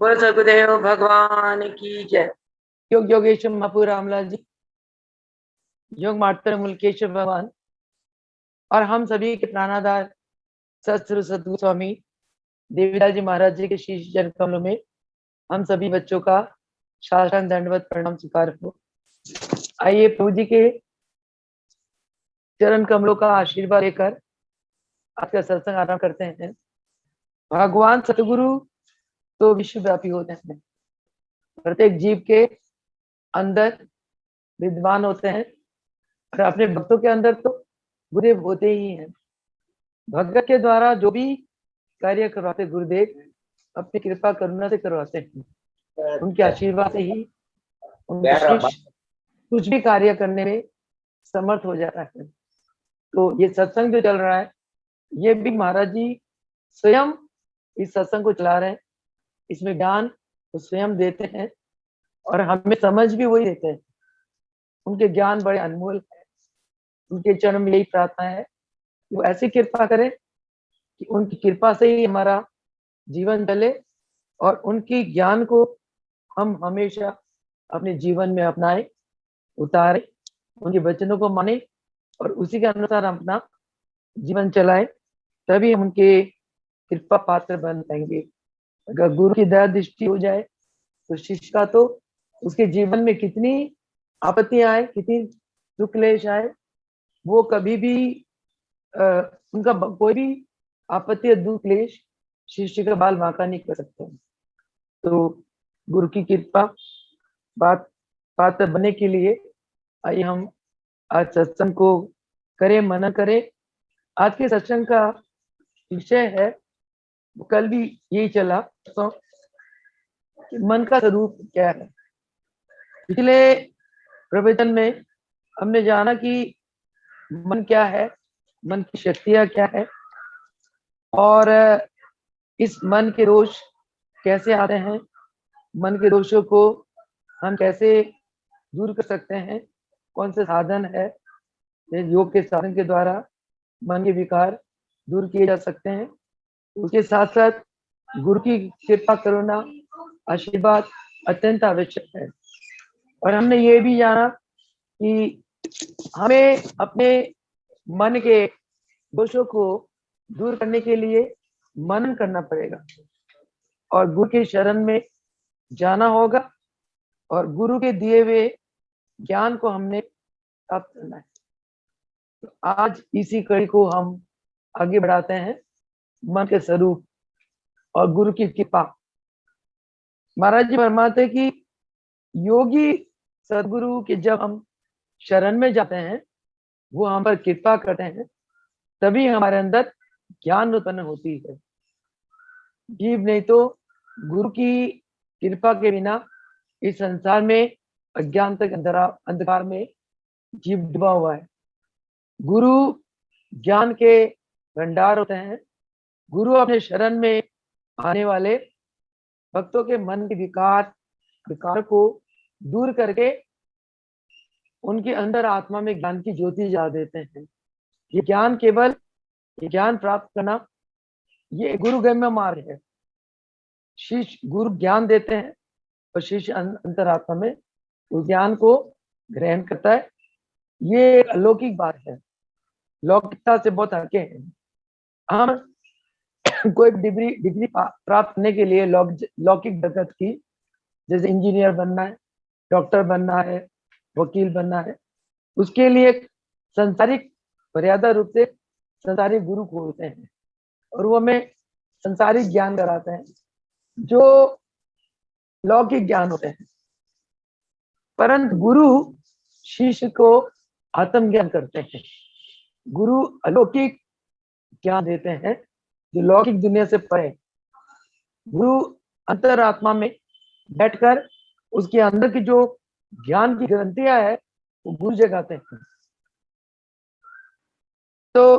बोल सकुदेव भगवान की जय। योग योगेश्वर महापू रामलाल जी, योग मास्टर मुल्केश्वर भगवान और हम सभी के प्राणाधार सत्सुर सद्गुरु स्वामी देवीदास जी महाराज जी के शीश जन कमलों में हम सभी बच्चों का साष्टांग दंडवत प्रणाम स्वीकार हो। आइए प्रभु जी के चरण कमलों का आशीर्वाद लेकर आज का सत्संग आरंभ करते हैं। भगवान सतगुरु तो विश्वव्यापी होते हैं, प्रत्येक जीव के अंदर विद्वान होते हैं और अपने भक्तों के अंदर तो गुरुदेव होते ही हैं। भगत के द्वारा जो भी कार्य करवाते गुरुदेव अपनी कृपा करुणा से करवाते हैं। उनके आशीर्वाद से ही उनका शिष्य कुछ भी कार्य करने में समर्थ हो जाता है। तो ये सत्संग जो चल रहा है, ये भी महाराज जी स्वयं इस सत्संग को चला रहे हैं। इसमें ज्ञान वो स्वयं देते हैं और हमें समझ भी वही देते हैं। उनके ज्ञान बड़े अनमोल है। उनके चरण में यही प्रार्थना है कि वो ऐसी कृपा करें कि उनकी कृपा से ही हमारा जीवन चले और उनकी ज्ञान को हम हमेशा अपने जीवन में अपनाएं, उतारें, उनके वचनों को माने और उसी के अनुसार अपना जीवन चलाएं, तभी हम उनके कृपा पात्र बन पाएंगे। अगर गुरु की दया दृष्टि हो जाए तो शिष्य का तो उसके जीवन में कितनी आपत्तियां आए, कितनी दुख क्लेश आए, वो कभी भी उनका कोई भी आपत्ति या दुख क्लेश शिष्य का बाल बांका नहीं कर सकते। तो गुरु की कृपा पात्र बनने के लिए आइए हम आज सत्संग को करें, मनन करें। आज के सत्संग का विषय है, कल भी यही चला, तो कि मन का स्वरूप क्या है। पिछले प्रवचन में हमने जाना कि मन क्या है, मन की शक्तियां क्या है और इस मन के दोष कैसे आते हैं, मन के दोषों को हम कैसे दूर कर सकते हैं, कौन से साधन है, योग के साधन के द्वारा मन के विकार दूर किए जा सकते हैं। उसके साथ साथ गुरु की कृपा करुणा आशीर्वाद अत्यंत आवश्यक है। और हमने ये भी जाना कि हमें अपने मन के दोषों को दूर करने के लिए मनन करना पड़ेगा और गुरु के शरण में जाना होगा और गुरु के दिए हुए ज्ञान को हमने प्राप्त करना है। तो आज इसी कड़ी को हम आगे बढ़ाते हैं, मन के स्वरूप और गुरु की कृपा। महाराज जी फरमाते कि योगी सदगुरु के जब हम शरण में जाते हैं, वो हम पर कृपा करते हैं, तभी हमारे अंदर ज्ञान उत्पन्न होती है। जीव नहीं तो गुरु की कृपा के बिना इस संसार में अज्ञान तक अंधकार में जीव डूबा हुआ है। गुरु ज्ञान के भंडार होते हैं। गुरु अपने शरण में आने वाले भक्तों के मन के विकार को दूर करके उनके अंदर आत्मा में ज्ञान की ज्योति जला देते हैं। ये ज्ञान केवल ज्ञान प्राप्त करना, ये गुरुगम्य मार्ग है। शिष्य गुरु ज्ञान देते हैं और शिष्य अंतरात्मा में उस ज्ञान को ग्रहण करता है। ये अलौकिक बात है, लौकिकता से बहुत हटके हैं। हम कोई डिग्री प्राप्त करने के लिए लौकिक जगत की, जैसे इंजीनियर बनना है, डॉक्टर बनना है, वकील बनना है, उसके लिए संसारिक मर्यादा रूप से संसारिक गुरु खोलते हैं और वो हमें संसारिक ज्ञान कराते हैं जो लौकिक ज्ञान होते हैं। परंतु गुरु शिष्य को आत्मज्ञान करते हैं। गुरु अलौकिक ज्ञान देते हैं जो लौकिक दुनिया से परे। गुरु अंतरात्मा में बैठकर उसके अंदर की जो ज्ञान की ग्रंथियां है वो गुरु जगाते हैं। तो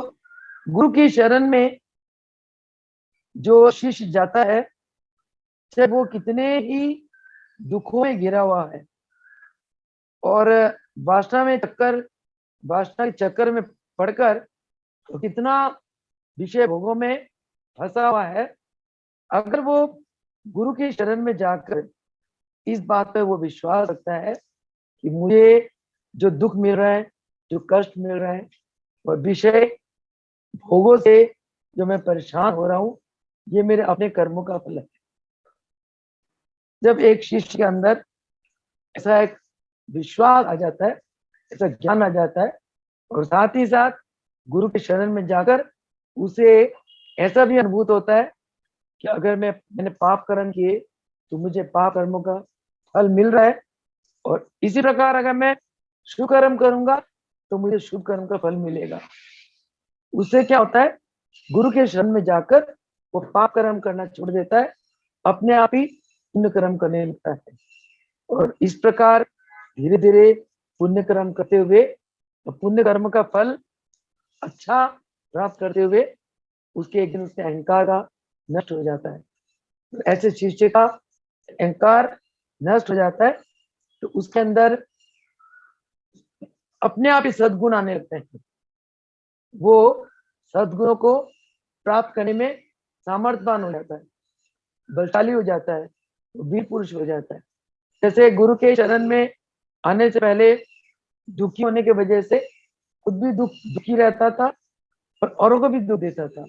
गुरु की शरण में जो शिष्य जाता है, चाहे वो कितने ही दुखों में घिरा हुआ है और वासना के चक्कर में पड़कर तो कितना विषय भोगों में फंसा हुआ है, अगर वो गुरु की शरण में जाकर इस बात पे वो विश्वास रखता है कि मुझे जो दुख मिल रहा है, जो कष्ट मिल रहा है, और विषय भोगों से जो मैं परेशान हो रहा हूँ, ये मेरे अपने कर्मों का फल है। जब एक शिष्य के अंदर ऐसा एक विश्वास आ जाता है, ऐसा ज्ञान आ जाता है, और साथ ही साथ गुरु के शरण में जाकर उसे ऐसा भी अनुभूत होता है कि अगर मैंने पाप कर्म किए तो मुझे पाप कर्मों का फल मिल रहा है, और इसी प्रकार अगर मैं शुभ कर्म करूंगा तो मुझे शुभ कर्म का फल मिलेगा। उससे क्या होता है, गुरु के शरण में जाकर वो पाप कर्म करना छोड़ देता है, अपने आप ही पुण्य कर्म करने लगता है, और इस प्रकार धीरे धीरे पुण्य कर्म करते हुए पुण्य कर्म का फल अच्छा प्राप्त करते हुए उसके एक दिन उसके अहंकार का नष्ट हो जाता है। तो ऐसे शिष्य का अहंकार नष्ट हो जाता है, तो उसके अंदर अपने आप ही सद्गुण आने लगते हैं। वो सद्गुणों को प्राप्त करने में सामर्थ्यवान हो जाता है, बलशाली हो जाता है, वीर पुरुष हो जाता है। जैसे गुरु के शरण में आने से पहले दुखी होने की वजह से खुद भी दुखी रहता था और औरों को भी दुख देता था,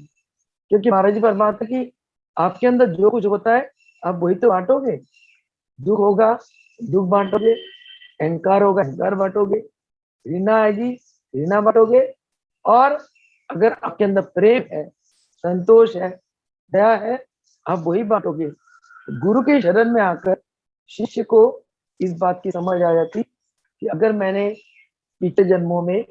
क्योंकि महाराज जी फरमाते कि आपके अंदर जो कुछ होता है आप वही तो बांटोगे। दुख होगा दुख बांटोगे, अहंकार होगा अहंकार बांटोगे, घृणा आएगी घृणा बांटोगे, और अगर आपके अंदर प्रेम है, संतोष है, दया है, आप वही बांटोगे। गुरु के शरण में आकर शिष्य को इस बात की समझ आ जाती कि अगर मैंने पिछले जन्मों में,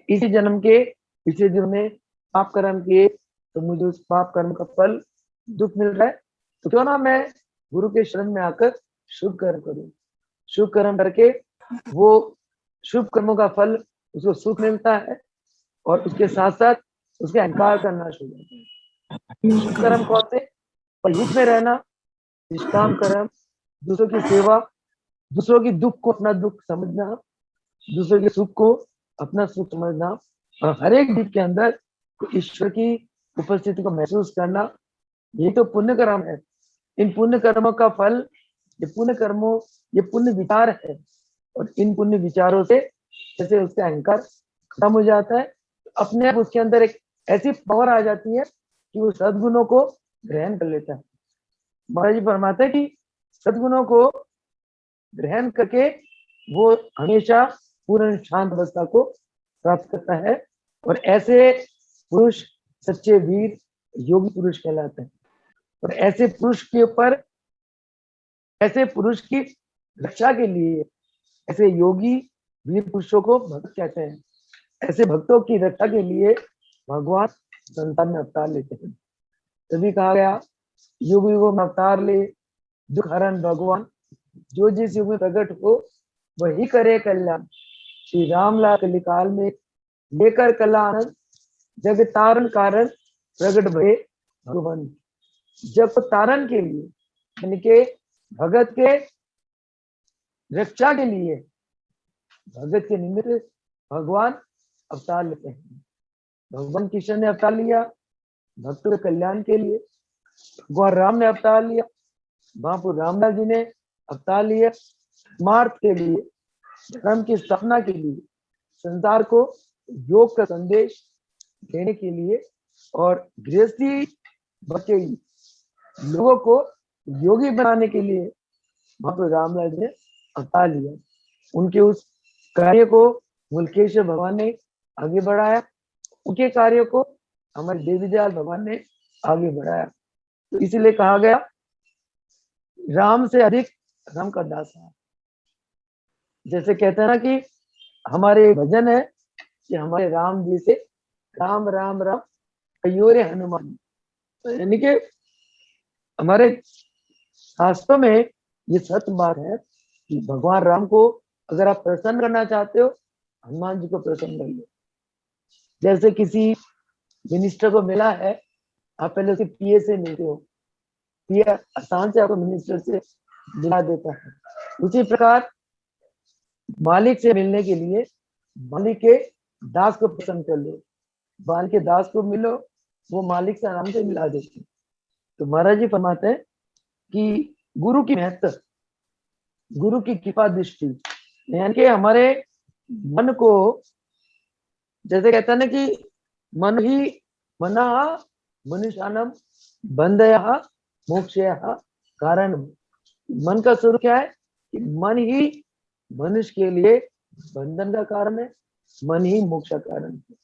इसी जन्म के पिछले जन्म में पाप कर्म किए तो मुझे उस पाप कर्म का फल दुख मिल रहा है, तो क्यों ना मैं गुरु के शरण में आकर शुभ कर्म करूं। शुभ कर्म करके वो शुभ कर्मों का फल उसको सुख मिलता है, और उसके साथ साथ उसके अहंकार का नाश हो जाता है। शुभ कर्म कौन से? परहित में रहना, निष्काम कर्म, दूसरों की सेवा, दूसरों की दुख को अपना दुख समझना, दूसरों के सुख को अपना सुख समझना, और हर एक जीव के अंदर ईश्वर की उपस्थिति को महसूस करना, ये तो पुण्य कर्म है। इन पुण्य कर्मों का फल, ये पुण्य कर्मों, ये पुण्य विचार है, और इन पुण्य विचारों से जैसे उसका अहंकार खत्म हो जाता है, अपने आप उसके अंदर एक ऐसी पावर आ जाती है कि वो सद्गुणों को ग्रहण कर लेता है। महाराज जी फरमाते हैं कि सद्गुणों को ग्रहण करके वो हमेशा पूर्ण शांत अवस्था को प्राप्त करता है, और ऐसे पुरुष सच्चे वीर योगी पुरुष कहलाते हैं। और ऐसे पुरुष के ऊपर, ऐसे पुरुष की रक्षा के लिए ऐसे योगी वीर पुरुषों को भक्त कहते हैं। ऐसे भक्तों की रक्षा के लिए भगवान संसार में अवतार लेते हैं। तभी कहा गया युग युगों में अवतार ले दुख हरण भगवान, जो जिस युग में प्रकट हो वही करे कल्याण। श्री राम लाल कलिकाल में लेकर कला आनंद, जग तारण कारण प्रकट भये भगवान। जग को तारण के लिए, यानी के भगत के रक्षा के लिए, भगत के निमित्त भगवान अवतार लेते हैं। भगवान कृष्ण ने अवतार लिया भक्तों के कल्याण के लिए, भगवान राम ने अवतार लिया, महापुरुष रामदास जी ने अवतार लिया स्मार्थ के लिए, धर्म की स्थापना के लिए, संसार को योग का संदेश देने के लिए, और गृहस्थी बचे लोगों को योगी बनाने के लिए महापुरुष रामदास जी ने अवतार लिया। उनके उस कार्य को मुल्केश्वर भगवान ने आगे बढ़ाया, उनके कार्य को हमारे देवी दयाल भगवान ने आगे बढ़ाया। तो इसीलिए कहा गया राम से अधिक राम का दास है। जैसे कहते हैं ना कि हमारे भजन है कि हमारे राम जी से राम राम राम कयोरे हनुमान, यानी कि हमारे शास्त्रों में ये सत्य बात है कि भगवान राम को अगर आप प्रसन्न करना चाहते हो, हनुमान जी को प्रसन्न कर लो। जैसे किसी मिनिस्टर को मिला है, आप पहले उसके पीए से मिलते हो, पीए आसान से आपको मिनिस्टर से मिला देता है। उसी प्रकार मालिक से मिलने के लिए मालिक के दास को पसंद कर लो, मालिक के दास को मिलो, वो मालिक से आराम से मिला देते हैं। तो महाराज जी फरमाते हैं कि गुरु की महत्व, गुरु की कृपा दृष्टि, यानी कि हमारे मन को, जैसे कहते हैं ना कि मन ही मना मनुष्यानम बंधयः मोक्षयः कारण। मन का स्वरूप क्या है कि मन ही मनुष्य के लिए बंधन का कारण है, मन ही मोक्ष का कारण है।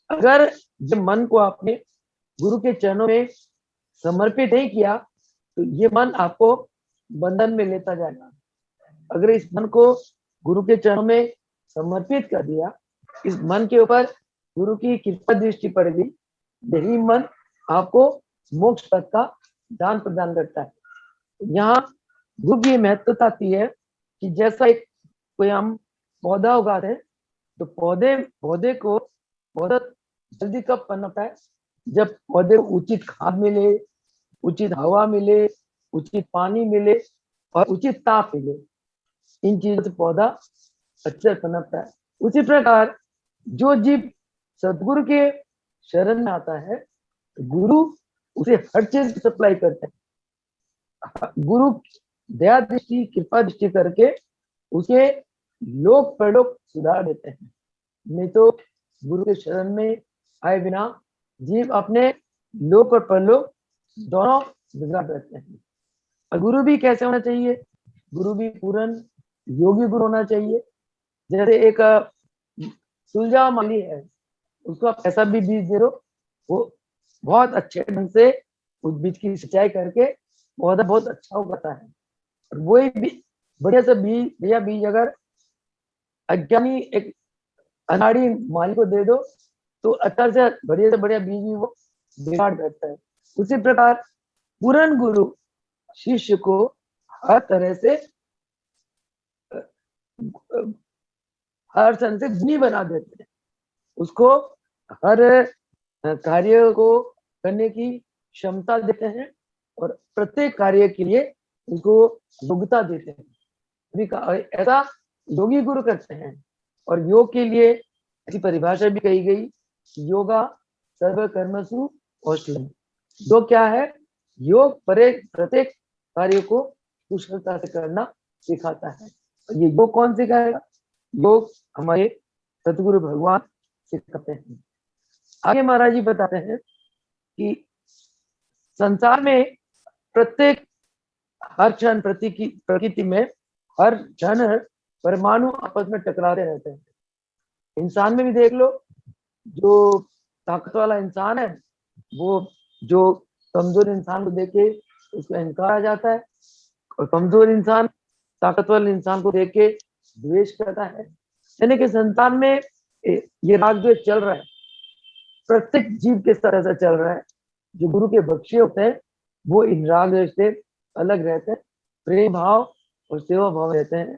अगर ये मन को आपने गुरु के चरणों में समर्पित नहीं किया तो ये मन आपको बंधन में लेता जाएगा। अगर इस मन को गुरु के चरणों में समर्पित कर दिया, इस मन के ऊपर गुरु की कृपा दृष्टि पड़ गई, यही मन आपको मोक्ष पद का दान प्रदान करता है। यहाँ गुरु की महत्वता आती है कि जैसा एक कोई हम पौधा उगाते हैं तो पौधे को बहुत जल्दी कब पनपता है, जब पौधे को उचित खाद मिले, उचित हवा मिले, उचित पानी मिले और उचित ताप मिले। इन चीजों से पौधा अच्छे पनपता है। उसी प्रकार जो जीव सदगुरु के शरण में आता है, गुरु उसे हर चीज सप्लाई करते हैं। गुरु दया दृष्टि कृपा दृष्टि करके उसे लोक परलोक सुधार देते हैं। नहीं तो गुरु के शरण में आए बिना जीव अपने लोक और परलोक दोनों बिगाड़ देते हैं। और गुरु भी कैसे होना चाहिए? गुरु भी पूर्ण योगी गुरु होना चाहिए। जैसे एक सुलझा माली है, उसको आप ऐसा भी बीज दे दो, वो बहुत अच्छे ढंग से उस बीज की सिंचाई करके पौधा बहुत अच्छा उगाता है। और वही बढ़िया से बीज अगर अज्ञानी एक अनाड़ी माली को दे दो तो अच्छा से बढ़िया बीज भी वो बिगाड़ देता है। उसी प्रकार पूर्ण गुरु शिष्य को हर तरह से हर सन से गुणी बना देते हैं, उसको हर कार्य को करने की क्षमता देते हैं और प्रत्येक कार्य के लिए उसको योग्यता देते हैं। ऐसा योगी गुरु करते हैं। और योग के लिए ऐसी परिभाषा भी कही गई, योगा सर्व कर्मसु कौशलम। योग क्या है? योग प्रत्येक कार्य को कुशलता से करना सिखाता है। ये योग कौन सिखाएगा? योग हमारे सतगुरु भगवान सिखाते हैं। आगे महाराज जी बताते हैं कि संसार में प्रत्येक हर क्षण प्रकृति में हर क्षण परमाणु आपस में टकराते रहते हैं। इंसान में भी देख लो, जो ताकत वाला इंसान है वो जो कमजोर इंसान को देखे उसको अहंकार आ जाता है, और कमजोर इंसान ताकत वाले इंसान को देख के द्वेष करता है। यानी कि संसार में ये राग द्वेष चल रहा है, प्रत्येक जीव के तरह से चल रहा है। जो गुरु के बख्शे होते हैं वो इन राग द्वेष से अलग रहते हैं, प्रेम भाव और सेवा भाव रहते हैं।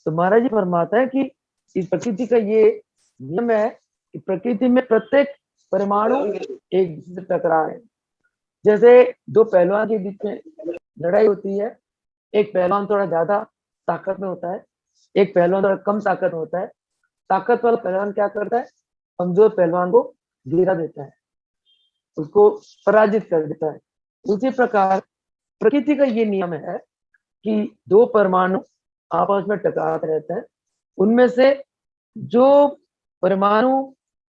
तो महाराज जी फरमाता है कि इस प्रकृति का ये नियम है कि प्रकृति में प्रत्येक परमाणु एक दूसरे से टकरा है। जैसे दो पहलवान के बीच में लड़ाई होती है, एक पहलवान थोड़ा ज्यादा ताकत में होता है, एक पहलवान थोड़ा कम ताकत में होता है। ताकत वाला पहलवान क्या करता है? कमजोर पहलवान को गिरा देता है, उसको पराजित कर देता है। उसी प्रकार प्रकृति का ये नियम है कि दो परमाणु आपस में टकराते रहते हैं, उनमें से जो परमाणु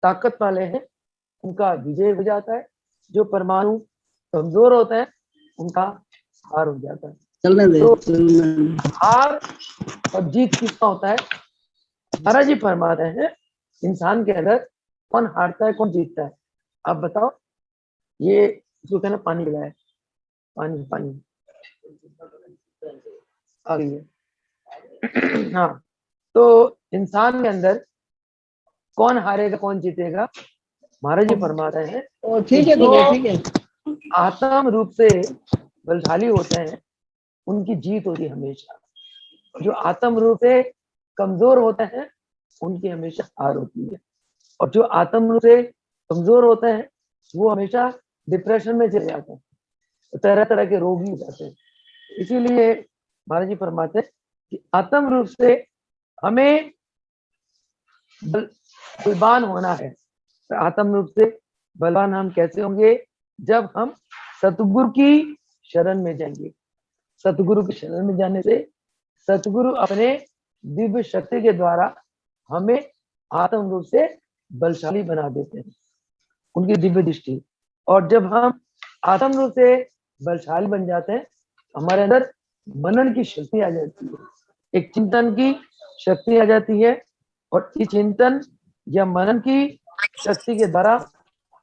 ताकत वाले हैं उनका विजय हो जाता है, जो परमाणु कमजोर होते हैं उनका हार हो जाता है। तो हार और जीत किसका होता है? महाराज जी फरमाते हैं इंसान के अंदर कौन हारता है कौन जीतता है? आप बताओ। ये इसको कहना पानी पिलाया, पानी पानी आ गई है। हाँ, तो इंसान के अंदर कौन हारेगा कौन जीतेगा? महाराज जी फरमाते हैं ठीक है आत्म रूप से बलशाली होते हैं उनकी जीत होती है हमेशा, जो आत्म रूप से कमजोर होते हैं उनकी हमेशा हार होती है। और जो आत्म रूप से कमजोर होते हैं वो हमेशा डिप्रेशन में चले जाते हैं, तरह तरह के रोग भी हो जाते हैं। इसीलिए महाराज जी फरमाते हैं कि आत्म रूप से हमें बलवान होना है। आत्म रूप से बलवान हम कैसे होंगे? जब हम सतगुरु की शरण में जाएंगे। सतगुरु के शरण में जाने से सतगुरु अपने दिव्य शक्ति के द्वारा हमें आत्म रूप से बलशाली बना देते हैं, उनकी दिव्य दृष्टि। और जब हम आत्म रूप से बलशाली बन जाते हैं, हमारे अंदर मनन की शक्ति आ जाती है, एक चिंतन की शक्ति आ जाती है। और इस चिंतन या मनन की शक्ति के द्वारा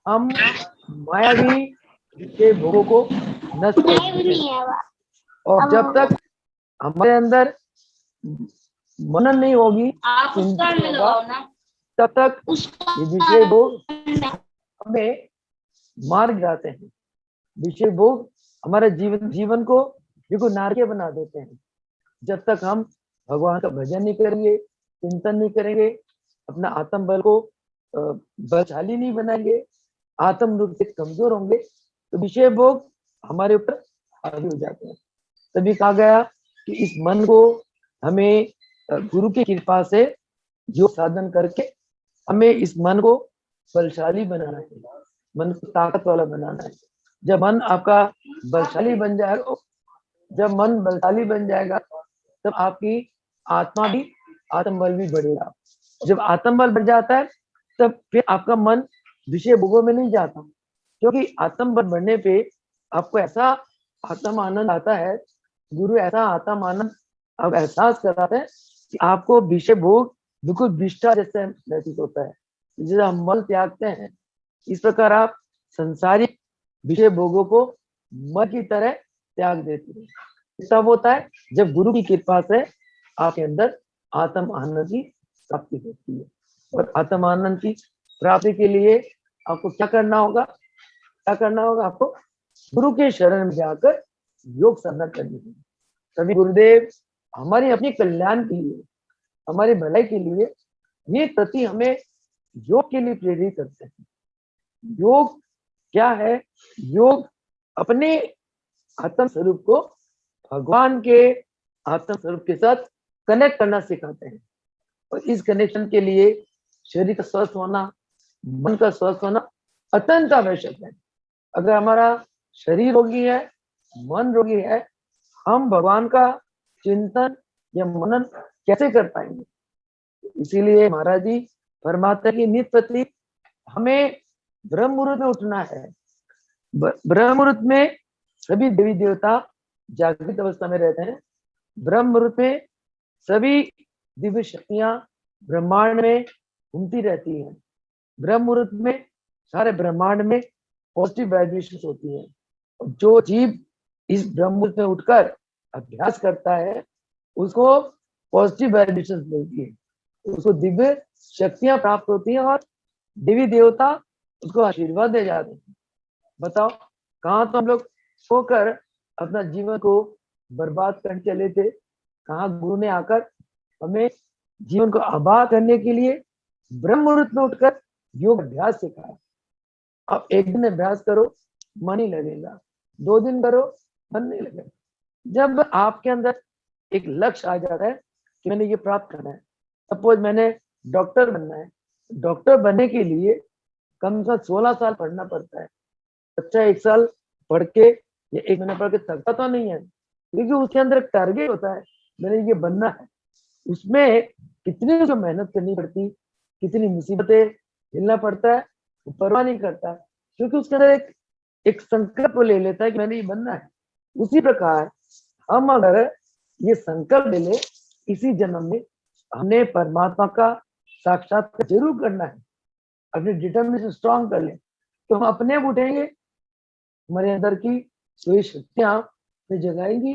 हम मायावी के भोगों को नष्ट कर देते हैं। और जब तक हमारे अंदर मनन नहीं होगी, चिंतन होगा, तब तक ये विषय भोग हमें मार गिराते हैं। विषय भोग हमारे जीवन को बिल्कुल नारकीय बना देते हैं। जब तक हम भगवान का भजन नहीं करेंगे, चिंतन नहीं करेंगे, अपना आत्म बल को बलशाली नहीं बनाएंगे, आत्म रूप से कमजोर होंगे, तो विषय भोग हमारे ऊपर हावी हो जाते हैं। तभी कहा गया कि इस मन को हमें गुरु की कृपा से योग साधन करके हमें इस मन को बलशाली बनाना है, मन को ताकत वाला बनाना है। जब मन आपका बलशाली बन जाएगा, जब मन बलशाली बन जाएगा, तब आपकी आत्मा भी, आत्मबल भी बढ़ेगा। जब आत्मबल बढ़ जाता है, तब फिर आपका मन विषय भोगों में नहीं जाता, क्योंकि आत्मबल बढ़ने पे आपको ऐसा आत्म आनंद आता है, गुरु ऐसा आत्म आनंद अब एहसास कराते हैं कि आपको विषय भोग बिल्कुल विष्ठा जैसे महसूस होता है। जैसे हम मल त्यागते हैं, इस प्रकार आप संसारिक विषय भोगों को मल की तरह त्याग देते हैं। तब होता है जब गुरु की कृपा से आपके अंदर आत्म आनंद की प्राप्ति होती है। और आत्म आनंद की प्राप्ति के लिए आपको क्या करना होगा? क्या करना होगा? आपको गुरु के शरण में जाकर योग साधना करनी है। तभी गुरुदेव हमारी अपनी कल्याण के लिए, हमारी भलाई के लिए ये प्रति हमें योग के लिए प्रेरित करते हैं। योग क्या है? योग अपने आत्म स्वरूप को भगवान के आत्म स्वरूप के साथ कनेक्ट करना सिखाते हैं। और इस कनेक्शन के लिए शरीर का स्वस्थ होना, मन का स्वस्थ होना अत्यंत आवश्यक है। अगर हमारा शरीर रोगी है, मन रोगी है, हम भगवान का चिंतन या मनन कैसे कर पाएंगे? इसीलिए महाराज जी परमात्मा की नित्य प्रति हमें ब्रह्म मुहूर्त में उठना है। ब्रह्म मुहूर्त में सभी देवी देवता जागृत अवस्था में रहते हैं। ब्रह्म मुहूर्त में सभी दिव्य शक्तियां ब्रह्मांड में घूमती रहती हैं। ब्रह्म मुहूर्त में सारे ब्रह्मांड में पॉजिटिव वाइब्रेशंस होती है। जो जीव इस ब्रह्म मुहूर्त में उठकर अभ्यास करता है, उसको पॉजिटिव वाइब्रेशंस मिलती है, उसको दिव्य शक्तियां प्राप्त होती हैं और देवी देवता उसको आशीर्वाद दे जाते हैं। बताओ, कहाँ तो हम लोग सोकर अपना जीवन को बर्बाद करने चले थे, कहाँ गुरु ने आकर हमें जीवन को आबाद करने के लिए ब्रह्म मुहूर्त में उठकर योग अभ्यास सिखाया। अब एक दिन अभ्यास करो, मन ही लगेगा, 2 दिन करो, मन नहीं लगेगा। जब आपके अंदर एक लक्ष्य आ जाता है कि मैंने ये प्राप्त करना है, सपोज मैंने डॉक्टर बनना है, डॉक्टर बनने के लिए कम से कम 16 साल पढ़ना पड़ता है। बच्चा 1 साल पढ़ के या 1 महीना पढ़ के थकता तो नहीं है, क्योंकि उसके अंदर एक टारगेट होता है, मैंने ये बनना है। उसमें कितनी जो मेहनत करनी पड़ती, कितनी मुसीबतें झेलना पड़ता है, वो परवाह नहीं करता, क्योंकि उसके अंदर एक संकल्प ले लेता है कि मैंने ये बनना है। उसी प्रकार हम अगर ये संकल्प ले ले, इसी जन्म में हमने परमात्मा का साक्षात्कार जरूर करना है, अपनी डिटर्मिनेशन स्ट्रांग कर ले, तो हम अपने आप उठेंगे, हमारे अंदर की सोई शक्तियां जगाएंगी।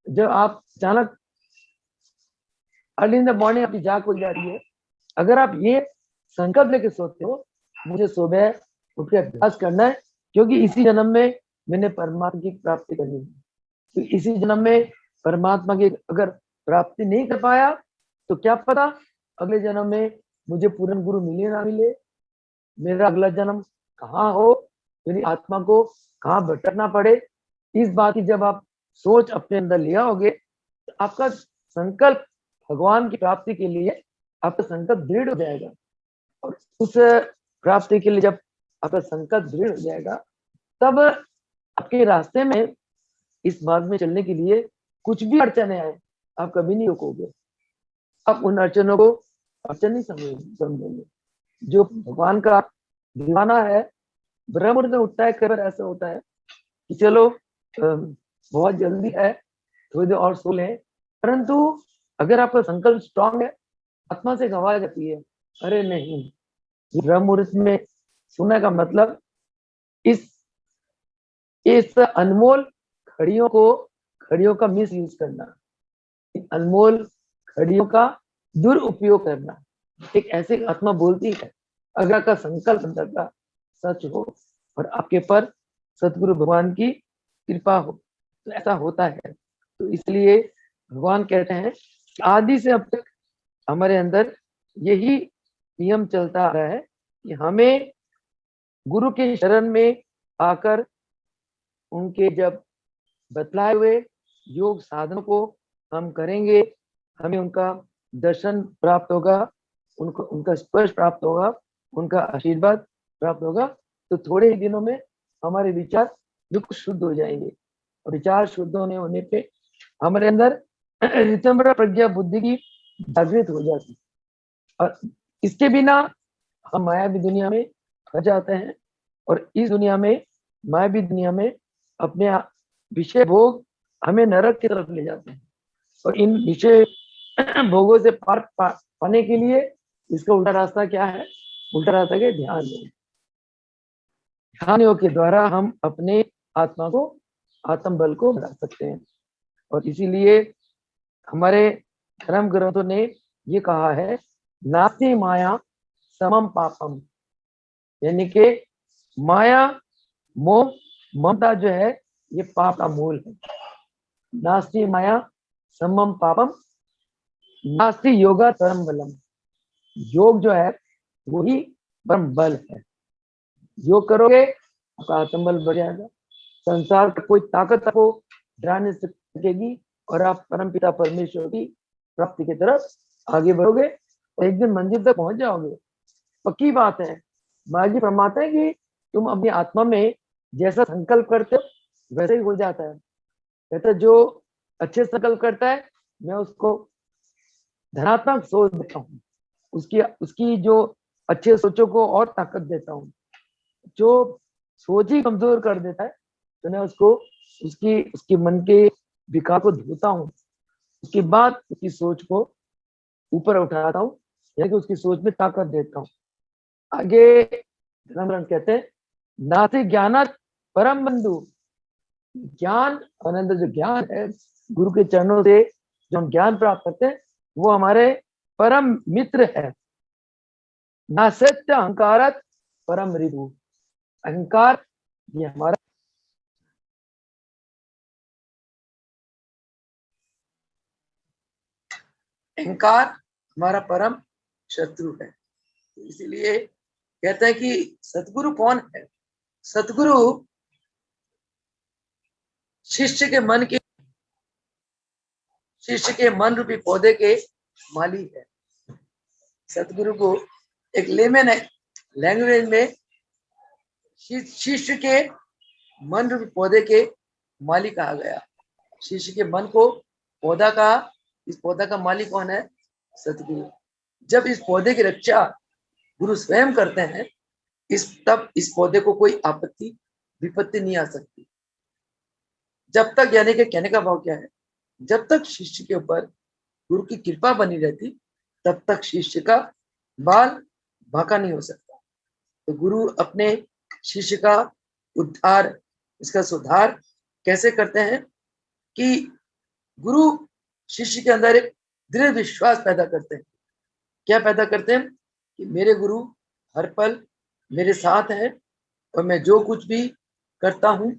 जब आप अचानक अर्ली इन द मॉर्निंग आपकी जाग खुल जा रही है, अगर आप ये संकल्प लेके सोते हो, मुझे सुबह उठ के अभ्यास करना है, क्योंकि इसी जन्म में मैंने परमात्मा की प्राप्ति करनी है। तो इसी जन्म में परमात्मा की अगर प्राप्ति नहीं कर पाया, तो क्या पता अगले जन्म में मुझे पूर्ण गुरु मिले ना मिले, मेरा अगला जन्म कहाँ हो, मेरी आत्मा को कहाँ भटकना पड़े। इस बात की जब आप सोच अपने अंदर लिया होगे, तो आपका संकल्प भगवान की प्राप्ति के लिए आपका संकल्प दृढ़ हो जाएगा। और उस प्राप्ति के लिए जब आपका संकल्प दृढ़ हो जाएगा, तब आपके रास्ते में इस मार्ग में चलने के लिए कुछ भी अड़चने आए, आप कभी नहीं रोकोगे। आप उन अड़चनों को अड़चन नहीं समझेंगे। जो भगवान का दीवाना है, ब्रह्म मुहूर्त में उठता है, कई बार ऐसा होता है कि चलो बहुत जल्दी है, थोड़ी देर और सो लें, परंतु अगर आपका संकल्प स्ट्रांग है, आत्मा से गवा जाती है, अरे नहीं, ब्रह्म मुहूर्त में सोने का मतलब इस अनमोल घड़ियों का मिस यूज करना, अनमोल घड़ियों का दुरुपयोग करना। एक ऐसी आत्मा बोलती है, अगर आपका संकल्प अंदर का सच हो और आपके पर सतगुरु भगवान की कृपा हो, तो ऐसा होता है। तो इसलिए भगवान कहते हैं कि आदि से अब तक हमारे अंदर यही नियम चलता आ रहा है कि हमें गुरु के शरण में आकर उनके जब बतलाए हुए योग साधन को हम करेंगे, हमें उनका दर्शन प्राप्त होगा, उनका स्पर्श प्राप्त होगा, उनका आशीर्वाद प्राप्त होगा, तो थोड़े ही दिनों में हमारे विचार बिल्कुल शुद्ध हो जाएंगे। और विचार शुद्ध होने पे हमारे अंदर ऋतंभरा प्रज्ञा बुद्धि की जागृत हो जाती, और इसके बिना हम मायावी दुनिया में फंस जाते हैं, और इस दुनिया में, मायावी दुनिया में अपने विषय भोग हमें नरक की तरफ ले जाते हैं। और इन विषय भोगों से पार पाने के लिए इसका उल्टा रास्ता क्या है? उल्टा रास्ता क्या? ध्यान योग। ध्यान योग के द्वारा हम अपने आत्मा को, आत्म बल को बढ़ा सकते हैं। और इसीलिए हमारे धर्म ग्रंथों ने ये कहा है, नास्ति माया समम पापम, यानी कि माया, मोह, ममता जो है, ये पाप का मूल है। नास्ति माया समम पापम, नास्ति योगा परम बलम। योग जो है वही परम बल है। योग करोगे आपका आत्मबल बढ़ जाएगा, संसार का कोई ताकत आपको डरा नहीं सकेगी, और आप परम पिता परमेश्वर की प्राप्ति की तरफ आगे बढ़ोगे और एक दिन मंजिल तक पहुंच जाओगे। पक्की बात है। महाराज जी फरमाते हैं कि तुम अपनी आत्मा में जैसा संकल्प करते हो वैसे ही हो जाता है। कहते जो अच्छे संकल्प करता है, मैं उसको धनात्मक सोच देता हूँ, उसकी जो अच्छे सोचों को और ताकत देता हूँ। जो सोच ही कमजोर कर देता है, तो मैं उसको उसकी मन के विकार को धोता हूँ, उसके बाद उसकी सोच को ऊपर उठाता हूँ, यानी कि उसकी सोच में ताकत देता हूँ। आगे धर्मग्रंथ कहते हैं, नास्ति ज्ञानात् परम बंधु। ज्ञान, आनंद जो ज्ञान है, गुरु के चरणों से जो हम ज्ञान प्राप्त करते हैं, वो हमारे परम मित्र है। ना सत्य अहंकारत परम रिभु। अहंकार ये हमारा अहंकार हमारा परम शत्रु है। इसीलिए कहते हैं कि सतगुरु कौन है? सतगुरु शिष्य के मन रूपी पौधे के माली है। सतगुरु को एक लेमन लैंग्वेज में शिष्य के मन रूपी पौधे के माली कहा गया। शिष्य के मन को पौधा का, इस पौधा का मालिक कौन है? सतगुरु। जब इस पौधे की रक्षा गुरु स्वयं करते हैं, तब इस पौधे को कोई आपत्ति विपत्ति नहीं आ सकती। जब तक, यानी कि कहने का भाव क्या है, जब तक शिष्य के ऊपर गुरु की कृपा बनी रहती, तब तक शिष्य का बाल बांका नहीं हो सकता। तो गुरु अपने शिष्य का उद्धार, इसका सुधार कैसे करते हैं कि गुरु शिष्य के अंदर एक दृढ़ विश्वास पैदा करते हैं। क्या पैदा करते हैं? कि मेरे गुरु हर पल मेरे साथ हैं, और मैं जो कुछ भी करता हूं,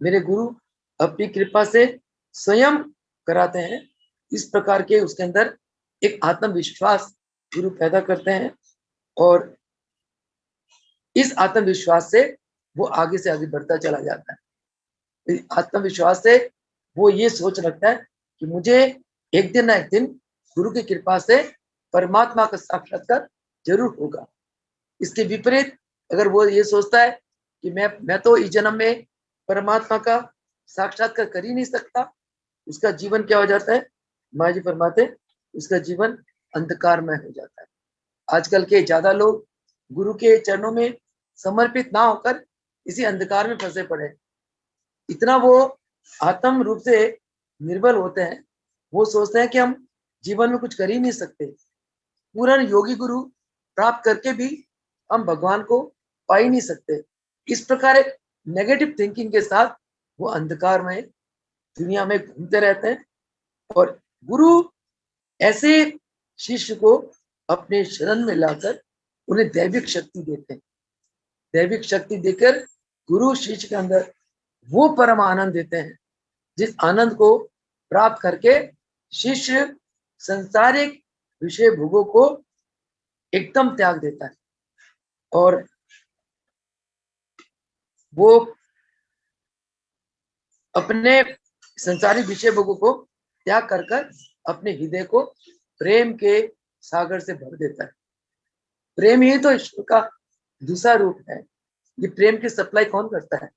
मेरे गुरु अपनी कृपा से स्वयं कराते हैं। इस प्रकार के उसके अंदर एक आत्मविश्वास गुरु पैदा करते हैं, और इस आत्मविश्वास से वो आगे से आगे बढ़ता चला जाता है। आत्मविश्वास से वो ये सोच रखता है कि मुझे एक दिन ना एक दिन गुरु की कृपा से परमात्मा का साक्षात्कार जरूर होगा। इसके विपरीत अगर वो ये सोचता है कि मैं तो इस जन्म में परमात्मा का साक्षात्कार कर ही नहीं सकता, उसका जीवन क्या हो जाता है? माँ जी फरमाते हैं, उसका जीवन अंधकारमय हो जाता है। आजकल के ज्यादा लोग गुरु के चरणों में समर्पित ना होकर इसी अंधकार में फंसे पड़े। इतना वो आत्म रूप से निर्बल होते हैं, वो सोचते हैं कि हम जीवन में कुछ कर ही नहीं सकते। पूर्ण योगी गुरु प्राप्त करके भी हम भगवान को पा ही नहीं सकते। इस प्रकार एक नेगेटिव थिंकिंग के साथ वो अंधकार में दुनिया में घूमते रहते हैं। और गुरु ऐसे शिष्य को अपने शरण में लाकर उन्हें दैविक शक्ति देते हैं। दैविक शक्ति देकर गुरु शिष्य के अंदर वो परम आनंद देते हैं जिस आनंद को प्राप्त करके शिष्य संसारिक विषय भोगों को एकदम त्याग देता है और वो अपने संसारिक विषय भोगों को त्याग कर कर अपने हृदय को प्रेम के सागर से भर देता है। प्रेम ही तो ईश्वर का दूसरा रूप है। ये प्रेम की सप्लाई कौन करता है?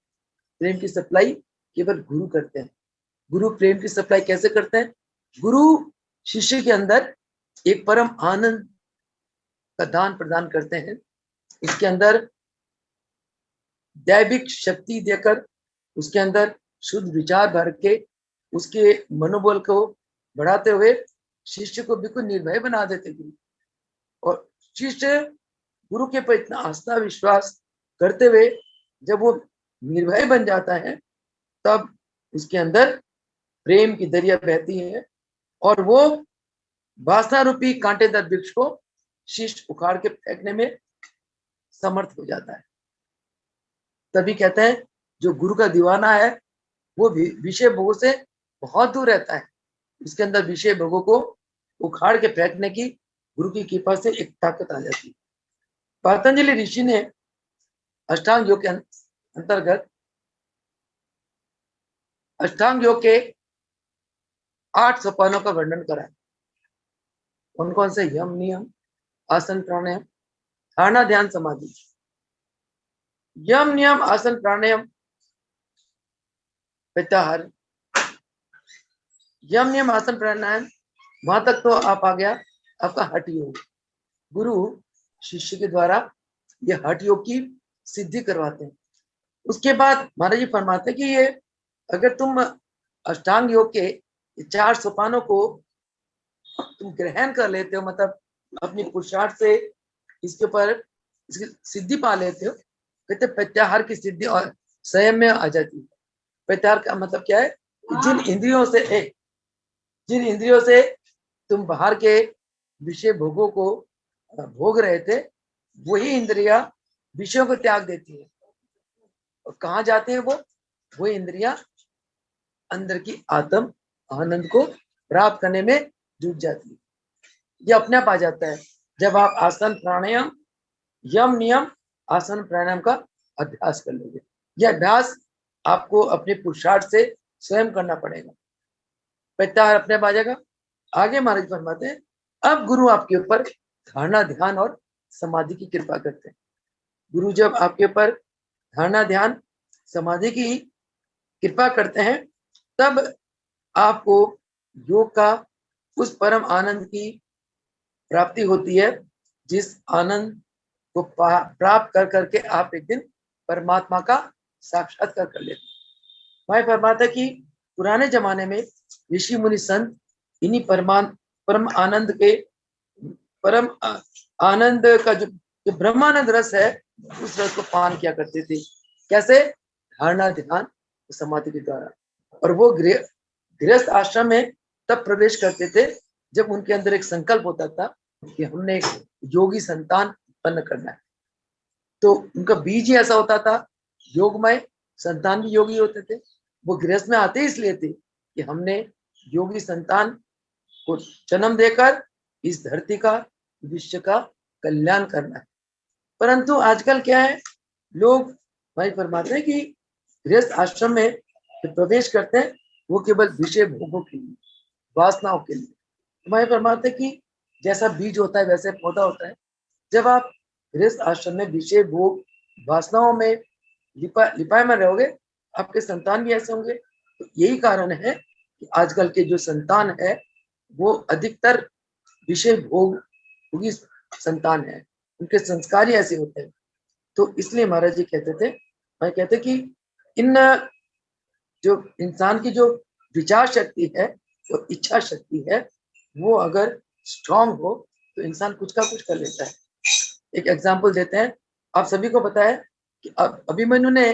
प्रेम की सप्लाई केवल गुरु करते हैं। गुरु प्रेम की सप्लाई कैसे करते हैं? गुरु शिष्य के अंदर एक परम आनंद का दान प्रदान करते हैं। इसके अंदर दैविक शक्ति देकर, उसके अंदर शुद्ध विचार भर के, उसके मनोबल को बढ़ाते हुए शिष्य को बिल्कुल निर्भय बना देते गुरु। और शिष्य गुरु के पर इतना आस्था विश्वास करते हुए जब वो निर्भय बन जाता है, तब उसके अंदर प्रेम की दरिया बहती है और वो वासना रूपी कांटेदार वृक्ष को शिष्य उखाड़ के फेंकने में समर्थ हो जाता है। तभी कहते हैं जो गुरु का दीवाना है वो विषय भोगों से बहुत दूर रहता है। उसके अंदर विषय भोगों को उखाड़ के फेंकने की गुरु की कृपा से एक ताकत आ जाती है। पतंजलि ऋषि ने अष्टांग योग के अंतर्गत अष्टांग योग के 8 सोपानों का वर्णन करा है। कौन कौन से? यम नियम, आसन प्राणायाम, धारणा ध्यान समाधि। यम नियम आसन प्राणायाम प्रत्याहार, यम नियम आसन प्राणायाम, वहां तक तो आप आ गया आपका हठ योग। गुरु शिष्य के द्वारा ये हठ योग की सिद्धि करवाते हैं। उसके बाद महाराज जी फरमाते कि ये अगर तुम अष्टांग योग के 4 सोपानों को तुम ग्रहण कर लेते हो, मतलब अपनी पुरुषार्थ से इसके ऊपर इसकी सिद्धि पा लेते हो, कहते प्रत्याहार की सिद्धि और संयम में आ जाती है। प्रत्याहार का मतलब क्या है? जिन इंद्रियों से तुम बाहर के विषय भोगों को भोग रहे थे, वही इंद्रिया विषयों को त्याग देती है। और कहाँ जाते हैं वो इंद्रिया अंदर की आत्म आनंद को प्राप्त करने में जुट जाती है। ये अपने आप आ जाता है जब आप आसन प्राणायाम, यम नियम आसन प्राणायाम का अभ्यास कर लोगे। यह अभ्यास आपको अपने पुरुषार्थ से स्वयं करना पड़ेगा। प्रत्याहार अपने आप आ जाएगा। आगे महाराज फरमाते हैं, अब गुरु आपके ऊपर धारणा ध्यान और समाधि की कृपा करते हैं। गुरु जब आपके ऊपर धारणा ध्यान समाधि की कृपा करते हैं, तब आपको योग का उस परम आनंद की प्राप्ति होती है जिस आनंद को प्राप्त कर करके आप एक दिन परमात्मा का साक्षात्कार कर लेते हैं। भाई फरमाता कि पुराने जमाने में ऋषि मुनि संत इन्हीं परम आनंद के परम आनंद का जो ब्रह्मानंद रस है, उस रस को पान किया करते थे। कैसे? धारणा ध्यान समाधि के द्वारा। और वो गृहस्थ आश्रम में तब प्रवेश करते थे जब उनके अंदर एक संकल्प होता था कि हमने एक योगी संतान उत्पन्न करना है। तो उनका बीज ही ऐसा होता था, योगमय संतान भी योगी होते थे। वो गृहस्थ में आते इसलिए थे कि हमने योगी संतान को जन्म देकर इस धरती का विश्व का कल्याण करना है। परंतु आजकल क्या है, लोग भाई फरमाते हैं कि गृहस्थ आश्रम में जो प्रवेश करते हैं वो केवल विषय भोगों के लिए, वासनाओं के लिए। भाई फरमाते हैं कि जैसा बीज होता है वैसे पौधा होता है। जब आप गृहस्थ आश्रम में विषय भोग वासनाओं में लिपायमान रहोगे, आपके संतान भी ऐसे होंगे तो यही कारण है कि आजकल के जो संतान है वो अधिकतर विषय भोगी संतान है, उनके संस्कार ही ऐसे होते हैं। तो इसलिए महाराज जी कहते थे, मैं कहते कि इन जो इंसान की जो विचार शक्ति है, वो इच्छा शक्ति है, वो अगर स्ट्रांग हो तो इंसान कुछ का कुछ कर लेता है। एक एग्जांपल देते हैं, आप सभी को पता है कि अभिमन्यु ने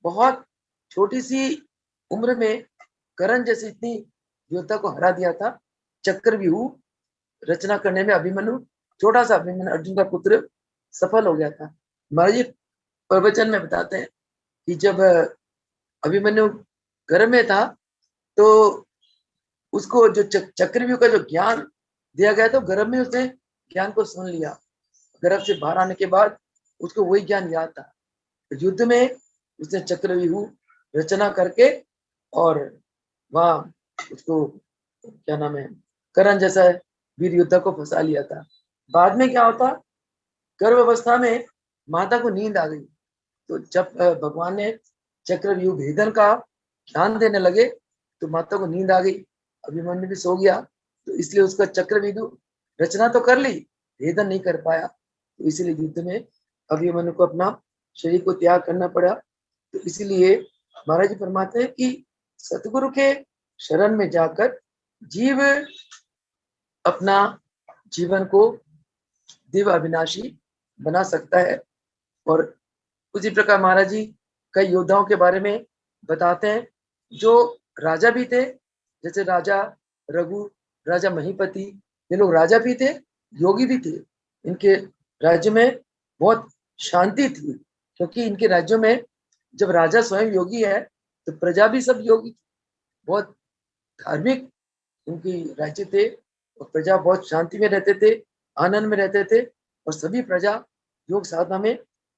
बहुत छोटी सी उम्र में कर्ण जैसी इतनी योद्धा को हरा दिया था। चक्रव्यूह रचना करने में अभिमन्यु, छोटा सा अभिमन्यु, अर्जुन का पुत्र, सफल हो गया था। महाराज जी प्रवचन में बताते हैं कि जब अभिमन्यु घर में था तो उसको जो चक्रव्यूह का जो ज्ञान दिया गया था, गर्भ में उसने ज्ञान को सुन लिया। गर्भ से बाहर आने के बाद उसको वही ज्ञान याद था। युद्ध में उसने चक्रव्यूह रचना करके और वहां उसको क्या नाम है, कर्ण जैसा वीर योद्धा को फंसा लिया था। बाद में क्या होता, गर्भ अवस्था में माता को नींद आ गई, तो जब भगवान ने चक्रव्यूह भेदन का ध्यान देने लगे तो माता को नींद आ गई, अभिमन्यु भी सो गया, तो इसलिए उसका चक्रव्यूह रचना तो कर ली, भेदन नहीं कर पाया। तो इसलिए युद्ध में अभिमन्यु को अपना शरीर को त्याग करना पड़ा। तो इसलिए महाराज जी फरमाते हैं कि सतगुरु के शरण में जाकर जीव अपना जीवन को दिव्य अविनाशी बना सकता है। और उसी प्रकार महाराज जी कई योद्धाओं के बारे में बताते हैं जो राजा भी थे, जैसे राजा रघु, राजा महीपति, ये लोग राजा भी थे, योगी भी थे। इनके राज्य में बहुत शांति थी, क्योंकि इनके राज्यों में जब राजा स्वयं योगी है तो प्रजा भी सब योगी, बहुत धार्मिक उनकी राज्य थे, और प्रजा बहुत शांति में रहते थे, आनंद में रहते थे, और सभी प्रजा योग साधना में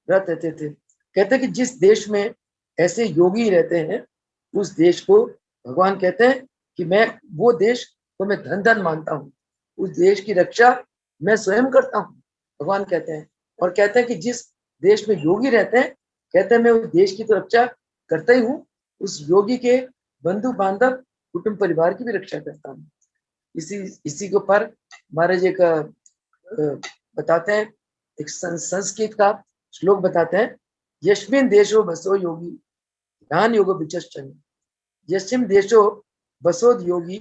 रत रहते थे। कहते हैं कि जिस देश में ऐसे योगी रहते हैं उस देश को भगवान कहते हैं कि मैं वो देश को मैं धन धन मानता हूँ, उस देश की रक्षा मैं स्वयं करता हूँ, भगवान कहते हैं। और कहते हैं कि जिस देश में योगी रहते हैं, कहते हैं मैं उस देश की तो रक्षा करता ही हूँ, उस योगी के बंधु बांधव कुटुंब परिवार की भी रक्षा करता हूँ। इसी के ऊपर महाराज जी का बताते हैं, एक संस्कृत का श्लोक बताते हैं, यस्मिन देशो बसो योगी ध्यान योग विचक्षण, यस्मिन देशो बसो योगी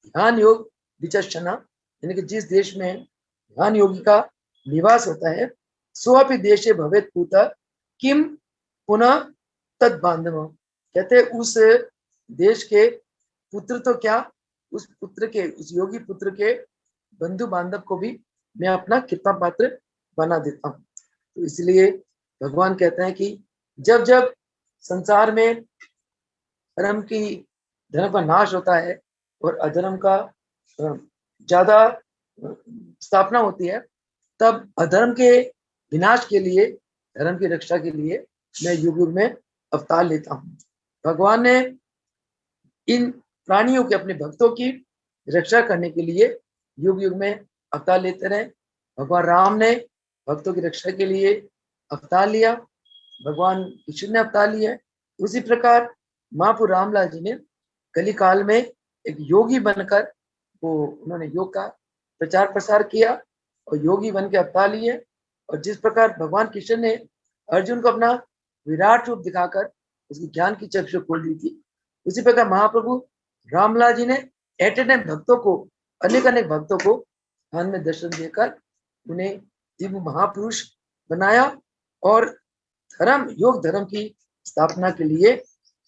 ध्यान योग विचक्षण, यानी कि जिस देश में ध्यान योगी का निवास होता है, सोअपि देशे भवेत् पुत्र किम पुनः तद बांधव, कहते उस देश के पुत्र तो क्या, उस पुत्र के, उस योगी पुत्र के बंधु बांधव को भी मैं अपना कृपा पात्र बना देता हूँ। तो इसलिए भगवान कहते हैं कि जब जब संसार में धर्म का नाश होता है और अधर्म का ज्यादा स्थापना होती है, तब अधर्म के विनाश के लिए, धर्म की रक्षा के लिए मैं युग युग में अवतार लेता हूँ। भगवान ने इन प्राणियों के, अपने भक्तों की रक्षा करने के लिए युग युग में अवतार लेते रहे। भगवान राम ने भक्तों की रक्षा के लिए अवतार लिया, भगवान कृष्ण ने अवतार लिया। उसी प्रकार महाप्रभु रामलाल जी ने कली काल में एक योगी बनकर वो उन्होंने योग का प्रचार प्रसार किया और योगी बन के अवतार लिए। और जिस प्रकार भगवान कृष्ण ने अर्जुन को अपना विराट रूप दिखाकर उसकी ज्ञान की चक्षु खोल दी थी, उसी प्रकार महाप्रभु रामलाल जी ने एट ए टाइम भक्तों को, अनेक अनेक भक्तों को ध्यान में दर्शन देकर उन्हें दिव्य महापुरुष बनाया और योग धर्म की स्थापना के लिए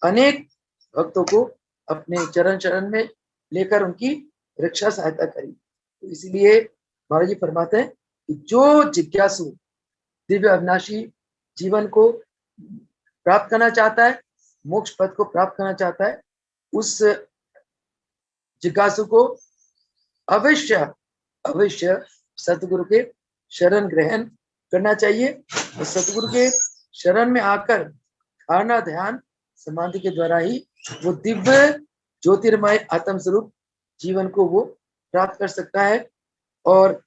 अनेक भक्तों को अपने चरण चरण में लेकर उनकी रक्षा सहायता करी। तो इसलिए महाराज जी फरमाते हैं कि जो जिज्ञासु दिव्य अविनाशी जीवन को प्राप्त करना चाहता है, मोक्ष पद को प्राप्त करना चाहता है, उस जिज्ञासु को अवश्य अवश्य सतगुरु के शरण ग्रहण करना चाहिए। और सतगुरु के शरण में आकर धारणा ध्यान समाधि के द्वारा ही वो दिव्य ज्योतिर्मय आत्म स्वरूप जीवन को वो प्राप्त कर सकता है। और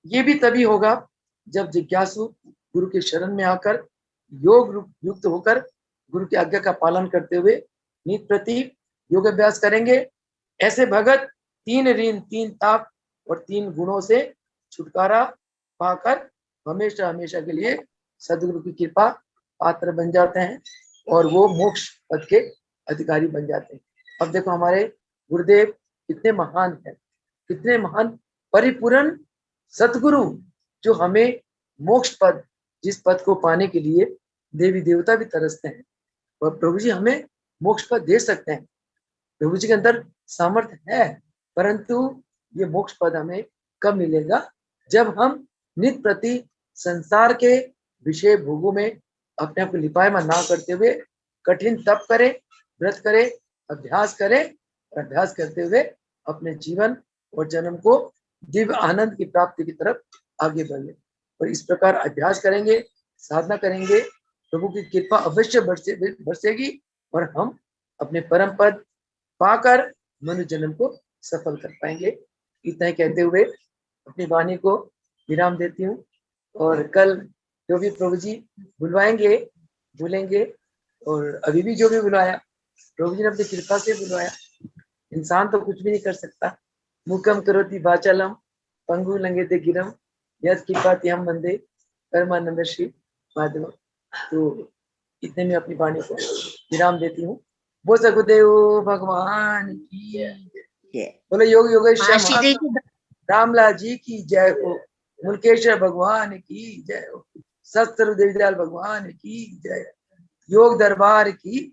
ये भी तभी होगा जब जिज्ञासु गुरु के शरण में आकर योग युक्त होकर गुरु की आज्ञा का पालन करते हुए नित प्रति योग अभ्यास करेंगे। ऐसे भगत 3 ऋण 3 ताप और 3 गुणों से छुटकारा पाकर हमेशा हमेशा के लिए सदगुरु की कृपा पात्र बन जाते हैं और वो मोक्ष पद के अधिकारी बन जाते हैं। अब देखो हमारे गुरुदेव कितने महान हैं, कितने महान परिपूर्ण सतगुरु, जो हमें मोक्ष पद, जिस पद को पाने के लिए देवी देवता भी तरसते हैं, और प्रभु जी हमें मोक्ष पद दे सकते हैं। प्रभु जी के अंदर सामर्थ्य है, परंतु ये मोक्ष पद हमें कब मिलेगा? जब हम नित प्रति संसार के विषय भोगों में अपने आप को लिपायमान ना करते हुए कठिन तप करें, व्रत करें, अभ्यास करें, और अभ्यास करते हुए अपने जीवन और जन्म को दिव्य आनंद की प्राप्ति की तरफ आगे बढ़े। और इस प्रकार अभ्यास करेंगे, साधना करेंगे, प्रभु की कृपा अवश्य बरसेगी और हम अपने परम पद पाकर मनुष्य जन्म को सफल कर पाएंगे। इतना ही कहते हुए अपनी वाणी को विराम देती हूँ। और कल जो भी प्रभु जी बुलवाएंगे बुलेंगे, और अभी भी जो भी बुलाया प्रभु जी ने अपनी कृपा से बुलवाया। इंसान तो कुछ भी नहीं कर सकता। मुकम करोति वाचालम पंगु लंघेते गिरम यत् कृपाति हम बंदे परमानंद श्री माधव। तो इतने में अपनी वाणी को विराम देती हूँ। वो सगुदेव भगवान की, बोलो योग योगेश्वर रामलाल जी की जय हो, मुल्केश्वर भगवान की जय हो, सत्सर देवीलाल भगवान की जय, योग दरबार की